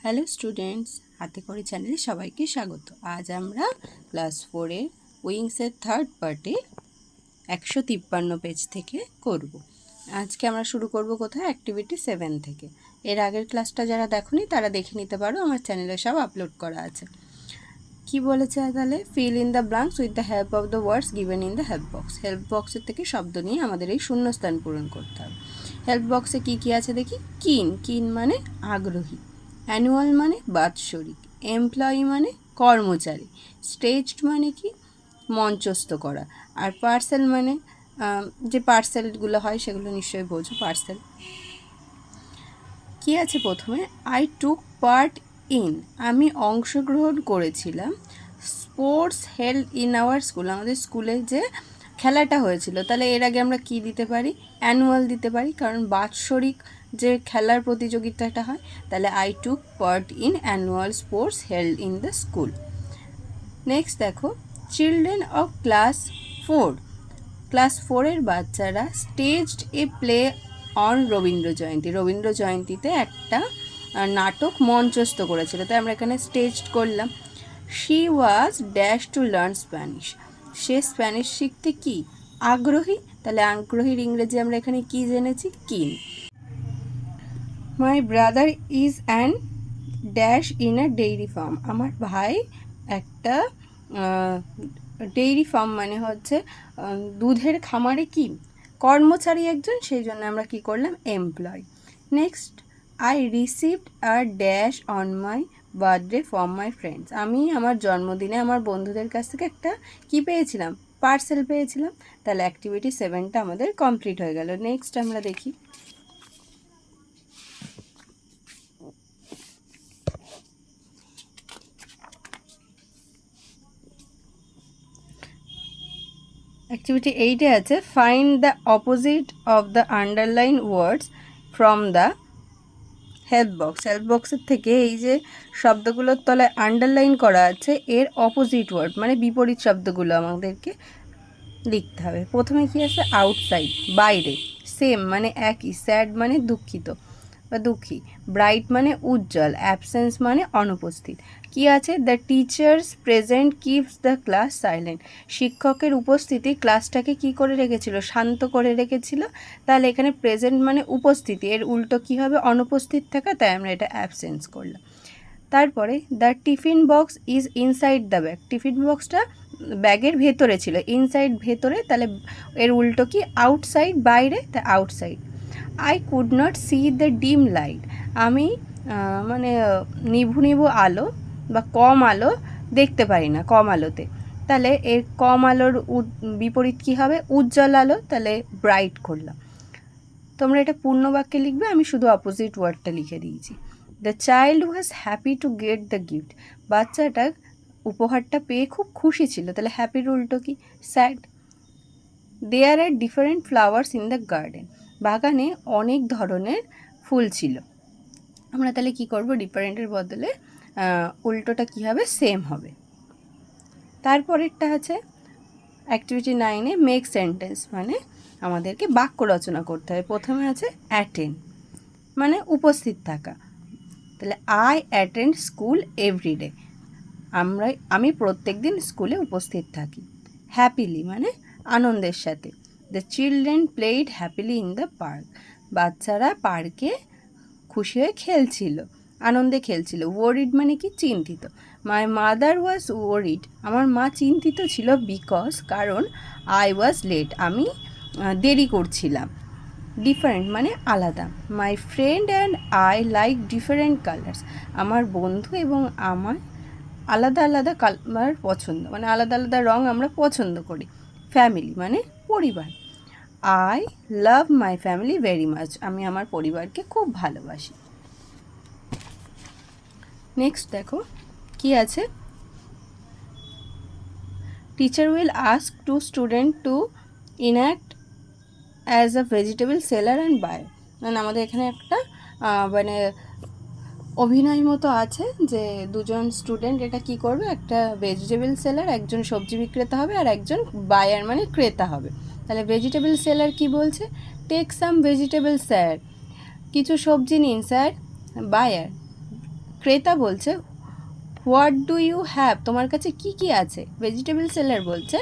Hello students, হাতে করে চ্যানেলে সবাইকে স্বাগত। আজ আমরা ক্লাস 4-এর উইংসের থার্ড পার্টে 153 পেজ থেকে করব। আজকে আমরা শুরু করব কোথায়? অ্যাক্টিভিটি 7 থেকে। এর আগের ক্লাসটা যারা দেখোনি তারা দেখে নিতে পারো, আমার চ্যানেলে সব আপলোড করা আছে। কি বলেছে তাহলে? Fill in the blanks with the help of the words given in the help box. Help বক্সের থেকে শব্দ নিয়ে আমাদের এই শূন্যস্থান পূরণ করতে হবে। হেল্প বক্সে কি কি আছে দেখি। কিন মানে আগ্রহী, অ্যানুয়াল মানে বাৎসরিক, এমপ্লয়ি মানে কর্মচারী, স্টেজড মানে কি মঞ্চস্থ করা, আর পার্সেল মানে যে পার্সেলগুলো হয় সেগুলো নিশ্চয়ই বোঝো। পার্সেল কি আছে প্রথমে? আই টুক পার্ট ইন, আমি অংশগ্রহণ করেছিলাম। Sports held in our school, আমাদের স্কুলে যে খেলাটা হয়েছিল। তাহলে এর আগে আমরা কি দিতে পারি? অ্যানুয়াল দিতে পারি, কারণ বাৎসরিক যে খেলার প্রতিযোগিতাটা হয়। তাহলে I took part in annual sports held in the school. Next দেখো, চিলড্রেন অফ ক্লাস 4, ক্লাস 4-এর বাচ্চারা staged a play on Rabindra Jayanti, Rabindra জয়ন্তীতে একটা নাটক মঞ্চস্থ করেছিল, তাই আমরা এখানে স্টেজড করলাম। She was dash to learn Spanish, সে স্প্যানিশ শিখতে কি আগ্রহী। তাহলে আগ্রহীর ইংরেজি আমরা এখানে কি জেনেছি? কিন। My brother is an dash in a dairy farm, আমার ভাই একটা ডেইরি ফার্ম মানে হচ্ছে দুধের খামারে কি কর্মচারী একজন, সেই জন্য আমরা কি করলাম? Employ. Next, I received a dash on my birthday from my friends, আমি আমার জন্মদিনে আমার বন্ধুদের কাছ থেকে একটা কি পেয়েছিলাম? পার্সেল পেয়েছিলাম। তাহলে অ্যাক্টিভিটি 7টা আমাদের কমপ্লিট হয়ে গেল। নেক্সট আমরা দেখি। অ্যাক্টিভিটি 8-এ আছে find the opposite of the underline words from the help box. Help বক্সের থেকে এই যে শব্দগুলোর তলায় আন্ডারলাইন করা আছে, এর অপোজিট ওয়ার্ড মানে বিপরীত শব্দগুলো আমাদেরকে লিখতে হবে। প্রথমে কি আছে? আউটসাইড, বাইরে। সেম মানে একই, স্যাড মানে দুঃখিত বা দুঃখী, ব্রাইট মানে উজ্জ্বল, অ্যাবসেন্স মানে অনুপস্থিত। কি আছে? The teachers present keeps the class silent, শিক্ষকের উপস্থিতি ক্লাসটাকে কি করে রেখেছিল? শান্ত করে রেখেছিল। তাহলে এখানে প্রেজেন্ট মানে উপস্থিতি, এর উল্টো কি হবে? অনুপস্থিত থাকা, তাই আমরা এটা অ্যাবসেন্স করলাম। তারপরে the tiffin box is inside the bag, tiffin বক্সটা ব্যাগের ভেতরে ছিল, ইনসাইড ভেতরে, তাহলে এর উল্টো কি? আউটসাইড বাইরে, তা outside. I could not C the dim light, আমি মানে নিভু নিভু আলো বা কম আলো দেখতে পারি না, কম আলোতে। তাহলে এর কম আলোর বিপরীত কী হবে? উজ্জ্বল আলো, তাহলে ব্রাইট করলাম। তোমরা এটা পূর্ণ বাক্যে লিখবে, আমি শুধু অপোজিট ওয়ার্ডটা লিখে দিয়েছি। The child was happy to get the gift, বাচ্চাটা উপহারটা পেয়ে খুব খুশি ছিল। তাহলে হ্যাপির উল্টো কি? Sad. There are different flowers in the garden, বাগানে অনেক ধরনের ফুল ছিল। আমরা তাহলে কি করব? ডিফারেন্টের বদলে উল্টোটা কী হবে? সেম হবে। তারপরেরটা আছে অ্যাক্টিভিটি 9-এ মেক সেন্টেন্স, মানে আমাদেরকে বাক্য রচনা করতে হবে। প্রথমে আছে অ্যাটেন্ড মানে উপস্থিত থাকা, তাহলে আই অ্যাটেন্ড স্কুল এভরিডে, আমি প্রত্যেক দিন স্কুলে উপস্থিত থাকি। হ্যাপিলি মানে আনন্দের সাথে, the children played happily in the park, বাচ্চারা পার্কে খুশি হয়ে খেলছিল, আনন্দে খেলছিল। ওয়ারিড মানে কি? চিন্তিত। মাই মাদার ওয়াজ ওয়ারিড, আমার মা চিন্তিত ছিল, বিকজ কারণ আই ওয়াজ লেট, আমি দেরি করছিলাম। ডিফারেন্ট মানে আলাদা। My friend and I like different colours, আমার বন্ধু এবং আমার আলাদা আলাদা কালার পছন্দ, মানে আলাদা আলাদা রং আমরা পছন্দ করি। ফ্যামিলি মানে পরিবার। I love my family very much, আমি আমার পরিবারকে খুব ভালোবাসি। নেক্সট দেখো কি আছে। Teacher will ask to student to enact as a vegetable seller and buyer, মানে আমাদের এখানে একটা মানে অভিনয় মতো আছে যে দুজন স্টুডেন্ট এটা কি করবে? একটা ভেজিটেবল সেলার, একজন সবজি বিক্রেতা হবে, আর একজন বায়ার মানে ক্রেতা হবে। তাহলে ভেজিটেবল সেলার কি বলছে? টেক সাম ভেজিটেবল স্যার, কিছু সবজি নিন স্যার। বায়ার ক্রেতা বলছে হোয়াট ডু ইউ হ্যাভ, তোমার কাছে কি কি আছে? ভেজিটেবল সেলার বলছে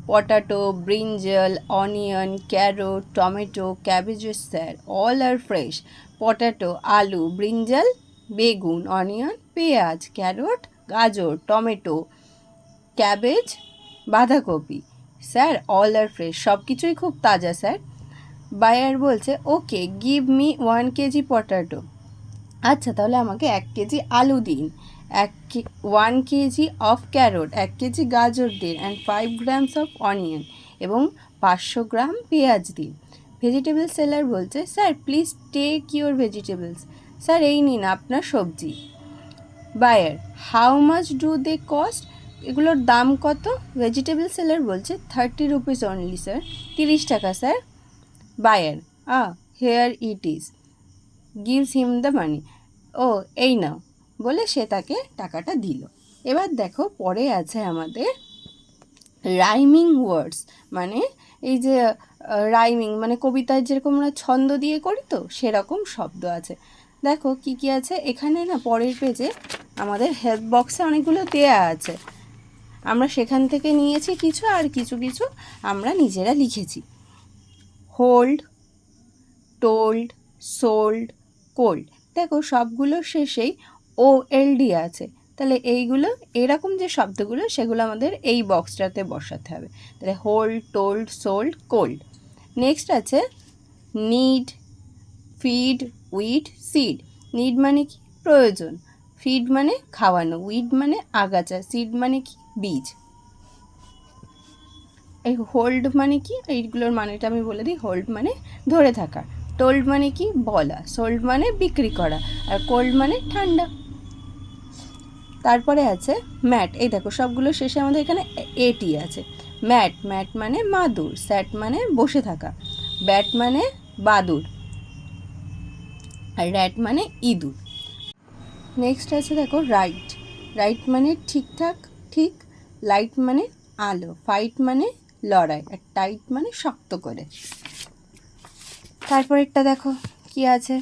potato, brinjal, onion, carrot, tomato, cabbages sir, all are fresh. Potato আলু, ব্রিঞ্জল বেগুন, অনিয়ন পেঁয়াজ, ক্যারোট গাজর, টমেটো ক্যাবেজ বাঁধাকপি। স্যার অল আর ফ্রেশ, সব কিছুই খুব তাজা স্যার। বায়ার বলছে okay give me 1 KG potato, আচ্ছা তাহলে আমাকে 1 কেজি আলু দিন, 1 কেজি অফ ক্যারোট, 1 কেজি গাজর দিন, অ্যান্ড 5 গ্রামস অফ অনিয়ন, এবং 500 গ্রাম পেঁয়াজ দিন। ভেজিটেবল সেলার বলছে sir please take your vegetables, sir এই নিন আপনার সবজি। Buyer how much do they cost, এগুলোর দাম কত? ভেজিটেবল সেলার বলছে 30 রুপিস অনলি স্যার, 30 টাকা sir. Buyer here it is, gives him the money, ও এই নাও বলে সে তাকে টাকাটা দিল। এবার দেখো পরে আছে আমাদের রাইমিং ওয়ার্ডস, মানে এই যে রাইমিং মানে কবিতায় যেরকম আমরা ছন্দ দিয়ে করি তো সেরকম শব্দ আছে। দেখো কি কি আছে এখানে না, পরের পেজে আমাদের হেল্প বক্সে অনেকগুলো দেয়া আছে, আমরা সেখান থেকে নিয়েছি কিছু, আর কিছু কিছু আমরা নিজেরা লিখেছি। হোল্ড, টোল্ড, সোল্ড, কোল্ড, দেখো সবগুলো শেষেই OLD আছে, তাহলে এইগুলো এরকম যে শব্দগুলো সেগুলো আমাদের এই বক্সটাতে বসাতে হবে। তাহলে hold, told, sold, cold. Next আছে need, feed, weed, seed. Need মানে কি? প্রয়োজন। ফিড মানে খাওয়ানো, উইড মানে আগাছা, সিড মানে কি? বীজ। এই হোল্ড মানে কি? এইগুলোর মানেটা আমি বলে দিই। হোল্ড মানে ধরে থাকা, টোল্ড মানে কি? বলা, সোল্ড মানে বিক্রি করা, আর কোল্ড মানে ঠান্ডা। তারপরে আছে ম্যাট, এই দেখো সবগুলো শেষে আমাদের এখানে এটি আছে। ম্যাট, ম্যাট মানে মাদুর, স্যাট মানে বসে থাকা, ব্যাট মানে বাদুর, আর র্যাট মানে ইঁদুর। নেক্সট আছে দেখো রাইট, রাইট মানে ঠিকঠাক ঠিক, লাইট মানে আলো, ফাইট মানে লড়াই, আর টাইট মানে শক্ত করে। তারপরেরটা দেখো কি আছে,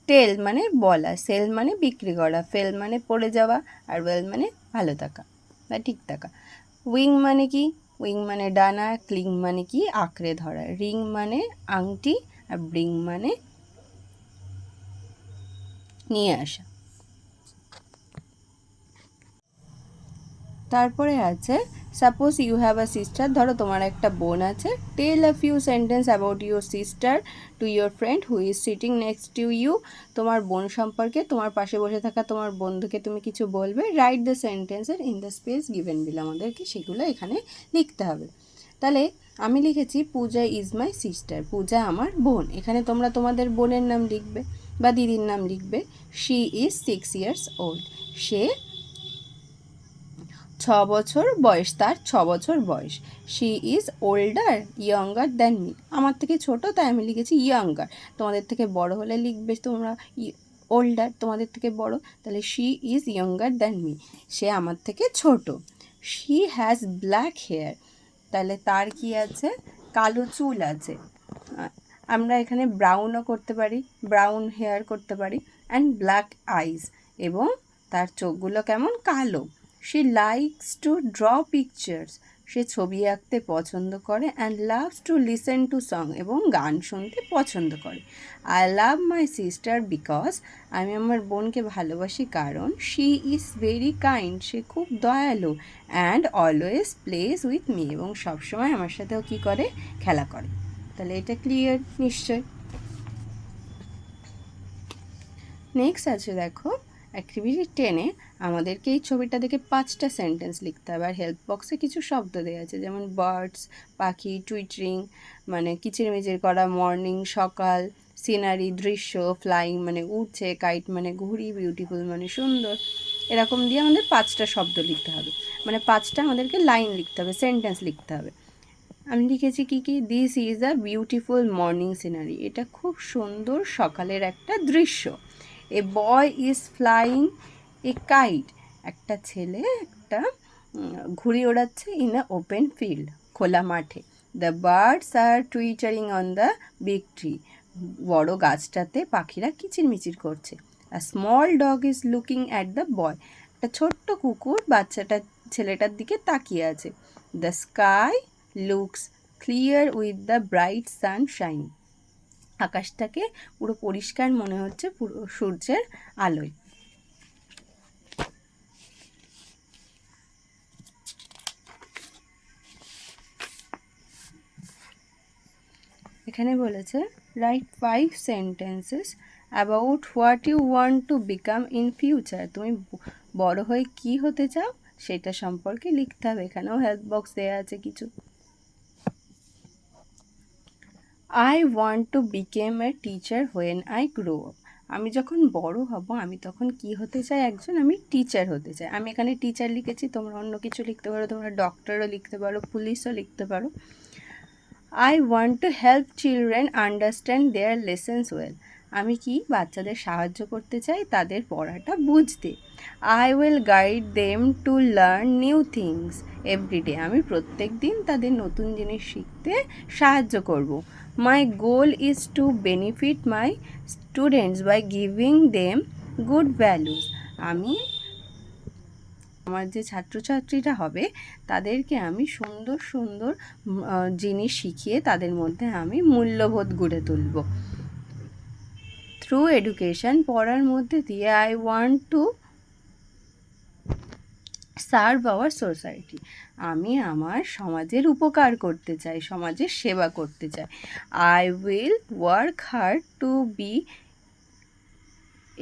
টেল মানে বলা, সেল মানে বিক্রি করা, ফেল মানে পড়ে যাওয়া, আর ওয়েল মানে ভালো থাকা বা ঠিক থাকা। উইং মানে কি? উইং মানে ডানা, ক্লিং মানে কি? আঁকড়ে ধরা, রিং মানে আংটি, আর ব্রিং মানে নিয়ে আসা। তারপরে আছে suppose you have a sister, ধরো তোমার একটা বোন আছে। Tell a few sentence about your sister to your friend who is sitting next to you, তোমার বোন সম্পর্কে তোমার পাশে বসে থাকা তোমার বন্ধুকে তুমি কিছু বলবে। রাইট দ্য সেন্টেন্সের in the space given below, আমাদেরকে সেগুলো এখানে লিখতে হবে। তাহলে আমি লিখেছি পূজা ইজ মাই সিস্টার, পূজা আমার বোন। এখানে তোমরা তোমাদের বোনের নাম লিখবে বা দিদির নাম লিখবে। শি ইজ 6 years old, সে 6 বছর বয়স, তার 6 বছর বয়স। She is older younger than me, আমার থেকে ছোট তাই আমি লিখেছি ইয়ঙ্গার, তোমাদের থেকে বড় হলে লিখবে তোমরা ওল্ডার, তোমাদের থেকে বড়, তাহলে she is younger than me, সে আমার থেকে ছোট। শি হ্যাজ ব্ল্যাক হেয়ার, তাহলে তার কি আছে? কালো চুল আছে। আমরা এখানে ব্রাউনও করতে পারি, ব্রাউন হেয়ার করতে পারি, অ্যান্ড ব্ল্যাক আইজ, এবং তার চোখগুলো কেমন? কালো। She likes to draw pictures, সে ছবি আঁকতে পছন্দ করে, and loves to listen to song, এবং গান শুনতে পছন্দ করে। I love my sister because, আমি আমার বোনকে ভালোবাসি কারণ শি ইজ ভেরি কাইন্ড, সে খুব দয়ালু, and always plays with me, এবং সবসময় আমার সাথেও কী করে? খেলা করে। তাহলে এটা ক্লিয়ার নিশ্চয়। নেক্সট আছে দেখো অ্যাক্টিভিটি 10-এ আমাদেরকে এই ছবিটা দেখে 5টা সেন্টেন্স লিখতে হবে, আর হেল্প বক্সে কিছু শব্দ দেওয়া আছে, যেমন বার্ডস পাখি, টুইটারিং মানে কিচিরমিচির করা, মর্নিং সকাল, সিনারি দৃশ্য, ফ্লাইং মানে উড়ছে, কাইট মানে ঘুড়ি, বিউটিফুল মানে সুন্দর। এরকম দিয়ে আমাদের 5টা শব্দ লিখতে হবে, মানে 5টা আমাদেরকে লাইন লিখতে হবে, সেন্টেন্স লিখতে হবে। আমি লিখেছি কি কি, this is a beautiful morning scenery, এটা খুব সুন্দর সকালের একটা দৃশ্য। A boy is flying a kite, একটা ছেলে একটা ঘুড়ি ওড়াচ্ছে ইন আ ওপেন ফিল্ড, খোলা মাঠে। The birds are twittering on the big tree, বড় গাছটাতে পাখিরা কিচিরমিচির করছে। A small dog is looking at the boy. একটা ছোট্ট কুকুর ছেলেটার দিকে তাকিয়ে আছে. The sky looks clear with the bright sunshine. আকাশটাকে পুরো পরিষ্কার মনে হচ্ছে পুরো সূর্যের আলোয়. এখানে বলেছে write 5 sentences about what you want to become in future. তুমি বড় হয়ে কি হতে চাও সেটা সম্পর্কে লিখতে হবে. এখানেও হেল্প বক্স দেওয়া আছে কিছু. I want to become a teacher when I grow up. আমি যখন বড় হব আমি তখন কি হতে চাই? আমি টিচার হতে চাই. আমি এখানে টিচার লিখেছি, তোমরা অন্য কিছু লিখতে পারো, তোমরা ডক্টরও লিখতে পারো, পুলিশও লিখতে পারো. I want to help children understand their lessons well. আমি কি বাচ্চাদের সাহায্য করতে চাই তাদের পড়াটা বুঝতে. I will guide them to learn new things every day. আমি প্রত্যেক দিন তাদের নতুন জিনিস শিখতে সাহায্য করব. My goal is to benefit my students by giving them good values. আমার যে ছাত্রছাত্রীরা হবে তাদেরকে আমি সুন্দর সুন্দর জিনিস শিখিয়ে তাদের মধ্যে আমি মূল্যবোধ গড়ে তুলব. থ্রু এডুকেশন, পড়ার মধ্যে দিয়ে I want to serve our society. আমি আমার সমাজের উপকার করতে চাই, সমাজের সেবা করতে চাই. I will work hard to be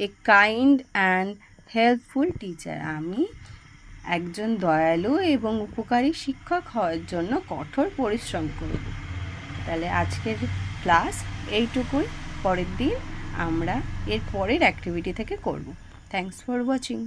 a kind and helpful teacher. আমি একজন দয়ালু এবং উপকারী শিক্ষক হওয়ার জন্য কঠোর পরিশ্রম করব. তাহলে আজকের ক্লাস এইটুকুই. পরের দিন আমরা এর পরের অ্যাক্টিভিটি থেকে করব. Thanks for watching.